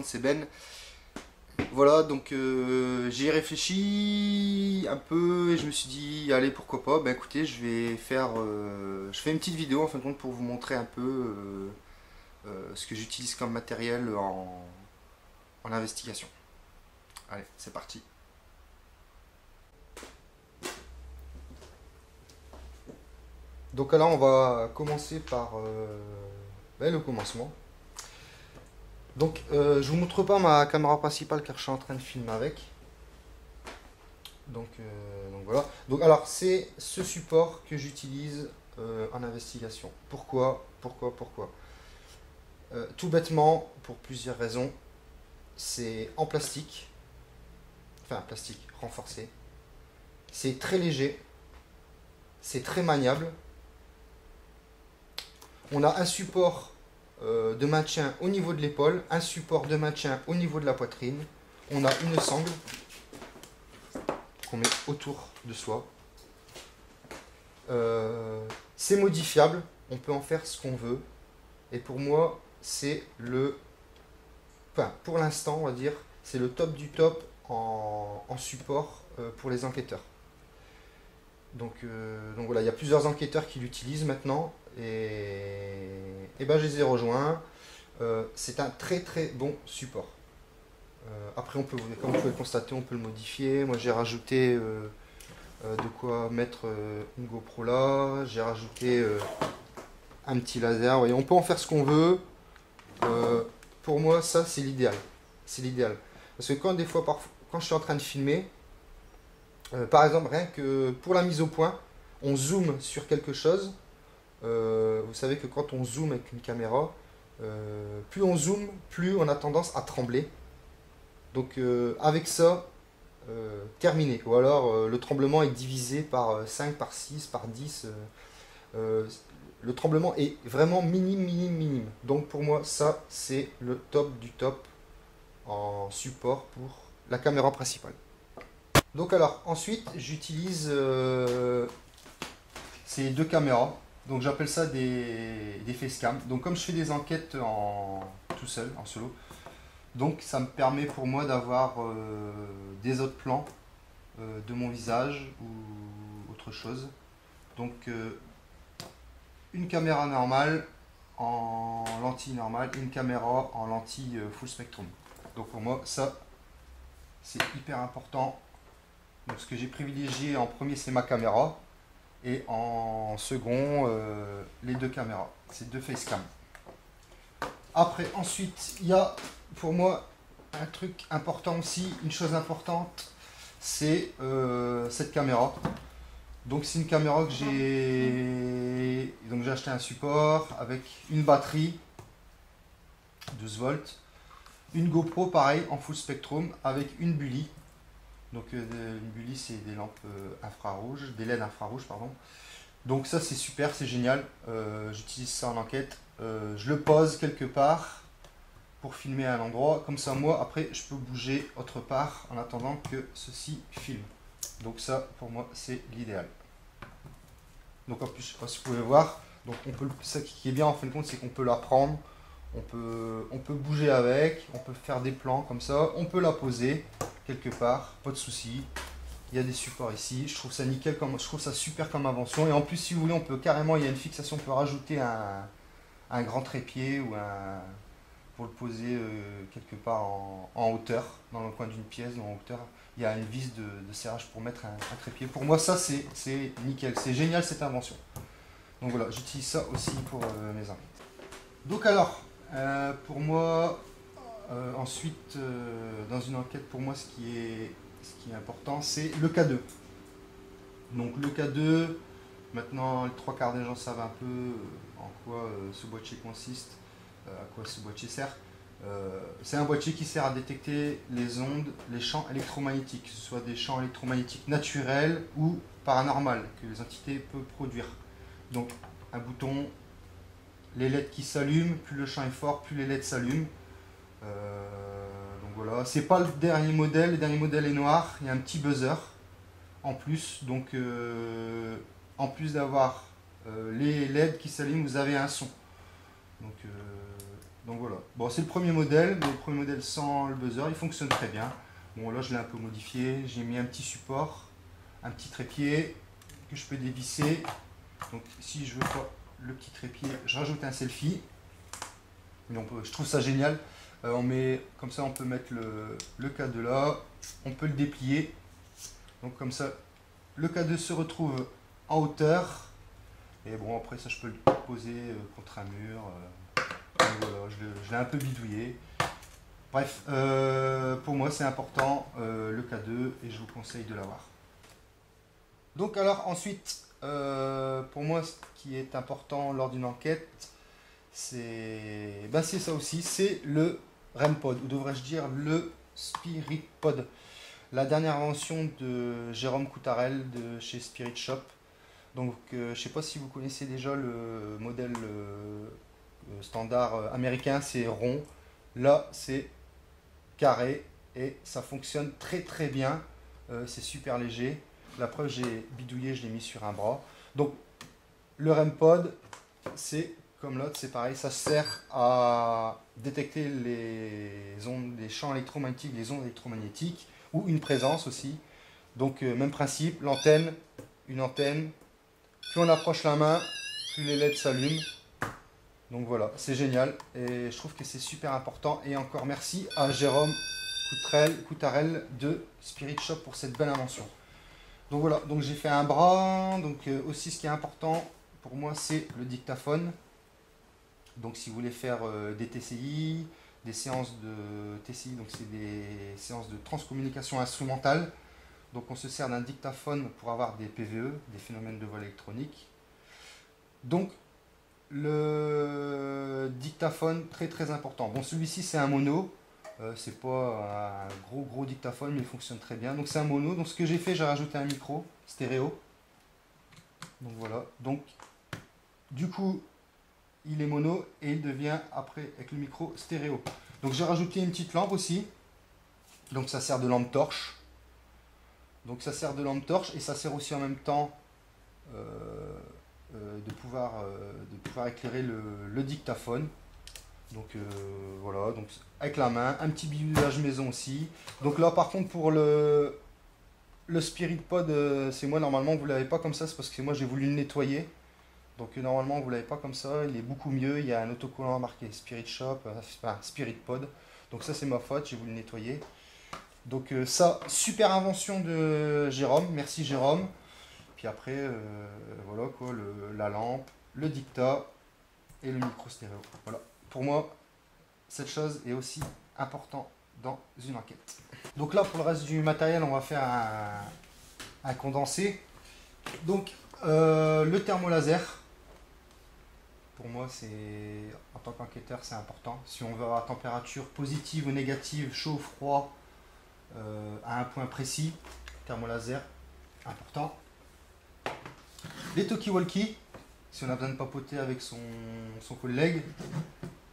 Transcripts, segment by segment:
c'est Ben. Voilà, donc j'y ai réfléchi un peu et je me suis dit, allez, pourquoi pas. Ben écoutez, je fais une petite vidéo en fin de compte pour vous montrer un peu ce que j'utilise comme matériel en investigation. Allez, c'est parti. Donc là, on va commencer par le commencement. Donc, je vous montre pas ma caméra principale car je suis en train de filmer avec. Donc voilà. Donc alors, c'est ce support que j'utilise en investigation. Pourquoi? Tout bêtement, pour plusieurs raisons. C'est en plastique, enfin plastique renforcé. C'est très léger, c'est très maniable. On a un support de maintien au niveau de l'épaule, un support de maintien au niveau de la poitrine. On a une sangle qu'on met autour de soi. C'est modifiable, on peut en faire ce qu'on veut. Et pour moi, c'est enfin, pour l'instant, on va dire, c'est le top du top en support pour les enquêteurs. Donc voilà, il y a plusieurs enquêteurs qui l'utilisent maintenant. Et ben, je les ai rejoints. C'est un très très bon support. Après, comme vous pouvez le constater, on peut le modifier. Moi, j'ai rajouté de quoi mettre une GoPro là. J'ai rajouté un petit laser. Vous voyez, on peut en faire ce qu'on veut. Pour moi, ça, c'est l'idéal. C'est l'idéal. Parce que quand je suis en train de filmer, par exemple, rien que pour la mise au point, on zoome sur quelque chose. Vous savez que quand on zoome avec une caméra, plus on zoome, plus on a tendance à trembler. Donc avec ça, terminé. Ou alors le tremblement est divisé par 5, par 6, par 10. Le tremblement est vraiment minime. Donc pour moi, ça, c'est le top du top en support pour la caméra principale. Donc alors, ensuite, j'utilise ces deux caméras. Donc j'appelle ça des facecam. Donc comme je fais des enquêtes tout seul, en solo, donc ça me permet pour moi d'avoir des autres plans de mon visage ou autre chose. Donc une caméra normale en lentille normale, une caméra en lentille full spectrum. Donc pour moi ça c'est hyper important. Donc ce que j'ai privilégié en premier c'est ma caméra et en second les deux caméras, c'est deux facecam. Après ensuite il y a pour moi un truc important aussi, une chose importante, c'est cette caméra. Donc c'est une caméra que j'ai acheté un support avec une batterie 12 volts, une GoPro pareil en full spectrum avec une Bully. Donc une Bully c'est des lampes infrarouges, des LED infrarouges pardon. Donc ça c'est super, c'est génial. J'utilise ça en enquête. Je le pose quelque part pour filmer à un endroit. Comme ça moi après je peux bouger autre part en attendant que ceci filme. Donc ça pour moi c'est l'idéal. Donc en plus, je ne sais pas si vous pouvez voir, donc ça qui est bien en fin de compte, c'est qu'on peut la prendre, on peut bouger avec, on peut faire des plans comme ça, on peut la poser quelque part, pas de souci. Il y a des supports ici, je trouve ça nickel, je trouve ça super comme invention. Et en plus, si vous voulez, on peut carrément, il y a une fixation, on peut rajouter un grand trépied pour le poser quelque part en hauteur, dans le coin d'une pièce, en hauteur. Il y a une vis de serrage pour mettre un trépied. Pour moi, ça, c'est nickel. C'est génial, cette invention. Donc voilà, j'utilise ça aussi pour mes enquêtes. Donc alors, pour moi, ensuite, dans une enquête, pour moi, ce qui est important, c'est le K2. Donc le K2, maintenant, les trois quarts des gens savent un peu en quoi ce boîtier consiste, à quoi ce boîtier sert. C'est un boîtier qui sert à détecter les ondes, les champs électromagnétiques, que ce soit des champs électromagnétiques naturels ou paranormaux que les entités peuvent produire. Donc un bouton, les LED qui s'allument, plus le champ est fort, plus les LED s'allument. Donc voilà, c'est pas le dernier modèle est noir, il y a un petit buzzer en plus. Donc en plus d'avoir les LED qui s'allument, vous avez un son. Donc Donc voilà. Bon, c'est le premier modèle, mais le premier modèle sans le buzzer, il fonctionne très bien. Bon, là, je l'ai un peu modifié. J'ai mis un petit support, un petit trépied que je peux dévisser. Donc, si je veux pas le petit trépied, je rajoute un selfie. Mais je trouve ça génial. On met, comme ça, on peut mettre le K2 là. On peut le déplier. Donc, comme ça, le K2 se retrouve en hauteur. Et bon, après, ça, je peux le poser contre un mur. Voilà, je l'ai un peu bidouillé. Bref, pour moi c'est important le K2 et je vous conseille de l'avoir. Donc alors ensuite, pour moi ce qui est important lors d'une enquête, c'est ça aussi, c'est le REM pod, ou devrais-je dire le Spirit Pod. La dernière invention de Jérôme Coutarel de chez Spirit Shop. Donc je ne sais pas si vous connaissez déjà le modèle standard américain, c'est rond. Là c'est carré et ça fonctionne très très bien. C'est super léger. La preuve, j'ai bidouillé, je l'ai mis sur un bras. Donc le REM pod, c'est comme l'autre, c'est pareil, ça sert à détecter les ondes, les champs électromagnétiques, les ondes électromagnétiques ou une présence aussi. Donc même principe, l'antenne, une antenne. Plus on approche la main, plus les LED s'allument. Donc voilà, c'est génial et je trouve que c'est super important. Et encore merci à Jérôme Coutarel de Spirit Shop pour cette belle invention. Donc voilà, donc j'ai fait un bras. Donc aussi ce qui est important pour moi c'est le dictaphone. Donc si vous voulez faire des TCI, des séances de TCI, donc c'est des séances de transcommunication instrumentale. Donc on se sert d'un dictaphone pour avoir des PVE, des phénomènes de vol électronique. Donc le dictaphone très très important. Bon, celui-ci c'est un mono, c'est pas un gros dictaphone mais il fonctionne très bien. Donc c'est un mono. Donc ce que j'ai fait, j'ai rajouté un micro stéréo. Donc voilà. Donc du coup il est mono et il devient après avec le micro stéréo. Donc j'ai rajouté une petite lampe aussi. Donc ça sert de lampe torche. Donc ça sert de lampe torche et ça sert aussi en même temps de pouvoir éclairer le dictaphone. Donc voilà, donc avec la main, un petit bidouillage maison aussi. Donc là par contre pour le Spirit Pod, c'est moi normalement vous l'avez pas comme ça, c'est parce que moi j'ai voulu le nettoyer. Donc normalement vous l'avez pas comme ça, il est beaucoup mieux, il y a un autocollant marqué Spirit Shop, enfin Spirit Pod. Donc ça c'est ma faute, j'ai voulu le nettoyer. Donc ça, super invention de Jérôme, merci Jérôme. Puis après, voilà quoi, la lampe, le dictat et le micro stéréo. Voilà, pour moi, cette chose est aussi importante dans une enquête. Donc là, pour le reste du matériel, on va faire un condensé. Donc, le thermolaser, pour moi, c'est en tant qu'enquêteur, c'est important. Si on veut avoir température positive ou négative, chaud ou froid, à un point précis, thermolaser, important. Les talkie-walkie, si on a besoin de papoter avec son collègue,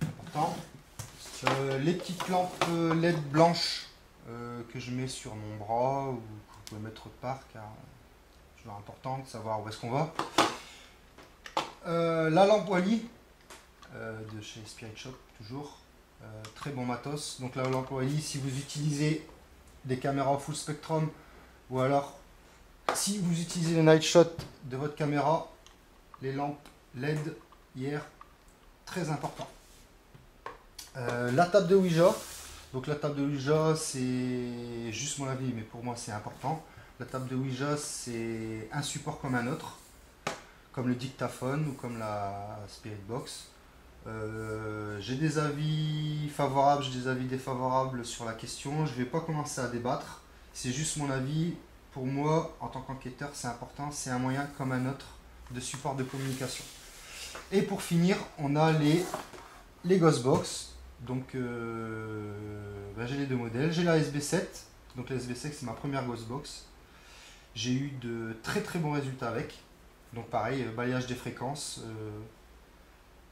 important. Les petites lampes LED blanches que je mets sur mon bras ou que vous pouvez mettre autre part car c'est toujours important de savoir où est-ce qu'on va. La lampe Wally de chez Spirit Shop, toujours très bon matos. Donc la lampe Wally, si vous utilisez des caméras full spectrum ou alors si vous utilisez le night shot de votre caméra, les lampes LED hier, très important. La table de Ouija, donc la table de Ouija c'est juste mon avis mais pour moi c'est important. La table de Ouija c'est un support comme un autre, comme le dictaphone ou comme la Spirit Box. J'ai des avis favorables, j'ai des avis défavorables sur la question, je ne vais pas commencer à débattre, c'est juste mon avis. Pour moi, en tant qu'enquêteur, c'est important, c'est un moyen comme un autre de support de communication. Et pour finir, on a les Ghostbox. Donc, j'ai les deux modèles. J'ai la SB7. Donc, la SB7, c'est ma première Ghostbox. J'ai eu de très très bons résultats avec. Donc, pareil, balayage des fréquences.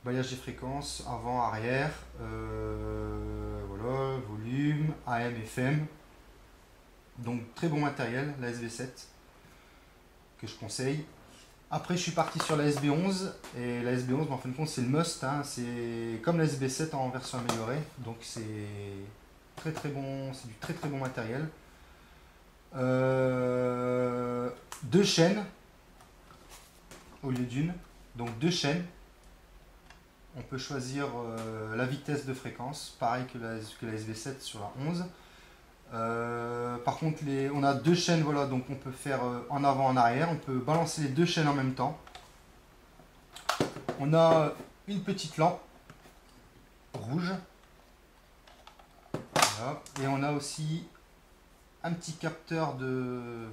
Avant, arrière. Voilà, volume, AM, FM. Donc très bon matériel, la SV7 que je conseille. Après, je suis parti sur la SB11 et la SB11, en fin de compte, c'est le must. Hein, c'est comme la SB7 en version améliorée, donc c'est très très bon, c'est du très très bon matériel. Deux chaînes au lieu d'une, donc deux chaînes. On peut choisir la vitesse de fréquence, pareil que la SB7 sur la 11. Par contre, on a deux chaînes, voilà, donc on peut faire en avant, en arrière. On peut balancer les deux chaînes en même temps. On a une petite lampe rouge. Voilà. Et on a aussi un petit capteur de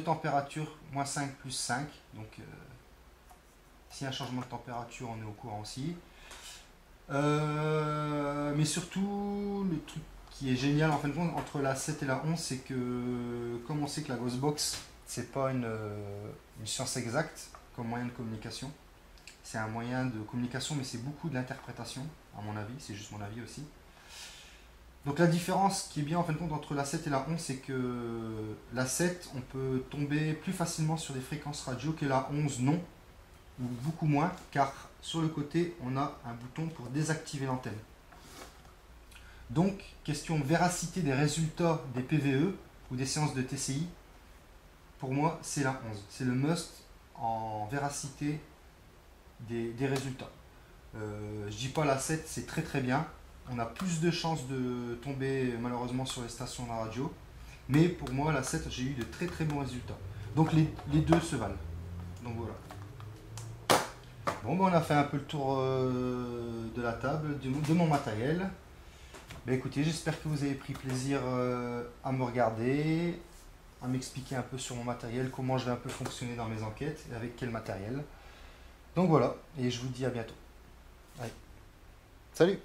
température, -5, +5. Donc, s'il y a un changement de température, on est au courant aussi. Mais surtout, le truc qui est génial en fin de compte entre la 7 et la 11, c'est que comme on sait que la Ghostbox, c'est pas une science exacte comme moyen de communication. C'est un moyen de communication, mais c'est beaucoup de l'interprétation, à mon avis, c'est juste mon avis aussi. Donc la différence qui est bien en fin de compte entre la 7 et la 11, c'est que la 7, on peut tomber plus facilement sur des fréquences radio que la 11 non, ou beaucoup moins, car sur le côté, on a un bouton pour désactiver l'antenne. Donc, question véracité des résultats des PVE ou des séances de TCI, pour moi, c'est la 11. C'est le must en véracité des résultats. Je dis pas la 7, c'est très très bien. On a plus de chances de tomber malheureusement sur les stations de la radio. Mais pour moi, la 7, j'ai eu de très très bons résultats. Donc les deux se valent. Donc voilà. Bon, ben, on a fait un peu le tour de la table, de mon matériel. Ben, écoutez, j'espère que vous avez pris plaisir à me regarder, à m'expliquer un peu sur mon matériel, comment je vais un peu fonctionner dans mes enquêtes et avec quel matériel. Donc voilà, et je vous dis à bientôt. Allez. Salut!